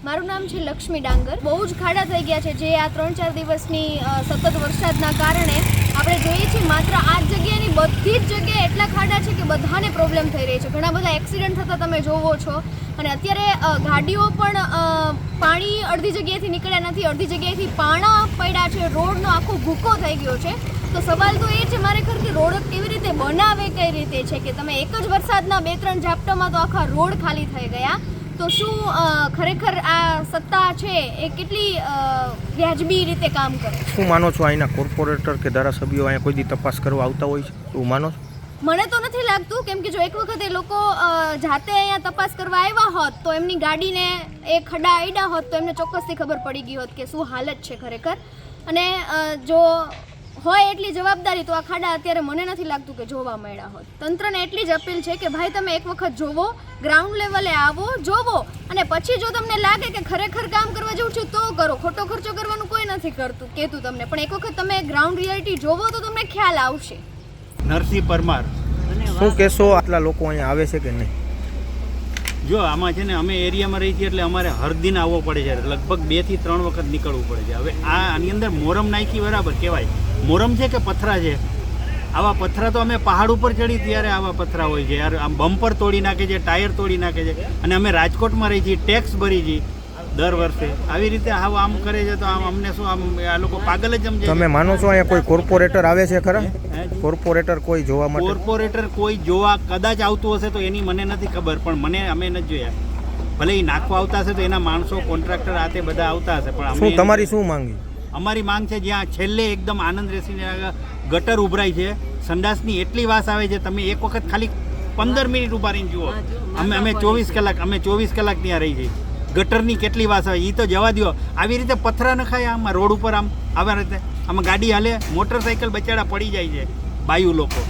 મારું નામ છે લક્ષ્મી ડાંગર. બહુ જ ખાડા થઈ ગયા છે જે આ 3-4 દિવસની સતત વરસાદના કારણે આપણે જોઈએ છીએ. માત્ર આ જ જગ્યાની બધી જ જગ્યાએ એટલા ખાડા છે કે બધાને પ્રોબ્લેમ થઈ રહી છે. ઘણા બધા એક્સિડન્ટ થતા તમે જોવો છો. અને અત્યારે ગાડીઓ પણ પાણી અડધી જગ્યાએથી નીકળ્યા નથી, અડધી જગ્યાએથી પાણા પડ્યા છે. રોડનો આખો ભૂકો થઈ ગયો છે. તો સવાલ તો એ છે મારે ખર કે રોડ કેવી રીતે બનાવે, કઈ રીતે છે કે તમે એક જ વરસાદના 2-3 ઝાપટામાં તો આખા રોડ ખાલી થઈ ગયા. તો શું ખરેખર આ સત્તા છે એ કેટલી વ્યાજબી રીતે કામ કરે? શું માનો છો અહીંના કોર્પોરેટર કે ધારાસભ્યો અહીંયા કોઈ દી તપાસ કરવા આવતા હોય છે, એવું માનો છો? મને તો નથી લાગતું, કેમ કે જો એક વખત એ લોકો જાતે અહીંયા તપાસ કરવા આવ્યા હોત તો એમની ગાડીને એ ખડા અડ્યા હોત તો એમને ચોક્કસથી ખબર પડી ગઈ હોત કે શું હાલત છે ખરેખર. અને જો હોય એટલી જવાબદારી તો આ ખાડા અત્યારે મને નથી લાગતું કે જોવા મળ્યા હોત. તંત્રને એટલી જ અપીલ છે કે ભાઈ તમે એક વખત જોવો, ગ્રાઉન્ડ લેવલે આવો, જોવો, અને પછી જો તમને લાગે કે ખરેખર કામ કરવા જેવું છે તો કરો. ખોટો ખર્ચો કરવાનું કોઈ નથી કહેતું તમને, પણ એક વખત તમે ગ્રાઉન્ડ રિયાલિટી જોવો તો તમને ખ્યાલ આવશે. નરસિંહ પરમાર. શું કહેશો, આટલા લોકો અહીંયા આવે છે કે નહીં? જો આમાં છે ને અમે એરિયામાં રહી છીએ એટલે અમારે હરદિન આવવો પડે છે. લગભગ 2 થી 3 વખત નીકળવું પડે છે. હવે આની અંદર મોરમ નાખી બરાબર કહેવાય. મોરમ છે કે પથરા છે? આવા પથરા તો અમે પહાડ ઉપર ચડી ત્યારે આવા પથરા હોય છે યાર. આમ બમ્પર તોડી નાખે છે, ટાયર તોડી નાખે છે. અને અમે રાજકોટમાં રહી છીએ, ટેક્સ ભરી છીએ દર વર્ષે. આવી રીતે આમ કરે છે તો અમને શું આમ આ લોકો પાગલ જ સમજે. તમે માનો છો અહીંયા કોઈ કોર્પોરેટર આવે છે ખરા? કોર્પોરેટર કોઈ જોવા માટે? કોર્પોરેટર કોઈ જોવા કદાચ આવતું હશે તો એની મને નથી ખબર, પણ અમે નથી જોયા. ભલે એ નાખવા આવતા હશે તો એના માણસો, કોન્ટ્રાક્ટર આ તે બધા આવતા હશે. પણ શું તમારી શું માંગી? અમારી માંગ છે જ્યાં છેલ્લે એકદમ આનંદ રેસીને ગટર ઉભરાય છે, સંડાસની એટલી વાસ આવે છે, તમે એક વખત ખાલી 15 મિનિટ ઉભા રહીને જુઓ. અમે 24 કલાક ત્યાં રહી જઈએ. ગટરની કેટલી વાસ આવે એ તો જવા દો. આવી રીતે પથરા નખાય આમાં રોડ ઉપર, આમ આવી રીતે આમાં ગાડી હાલે, મોટરસાઇકલ બચાડા પડી જાય છે બાયુ લોકો.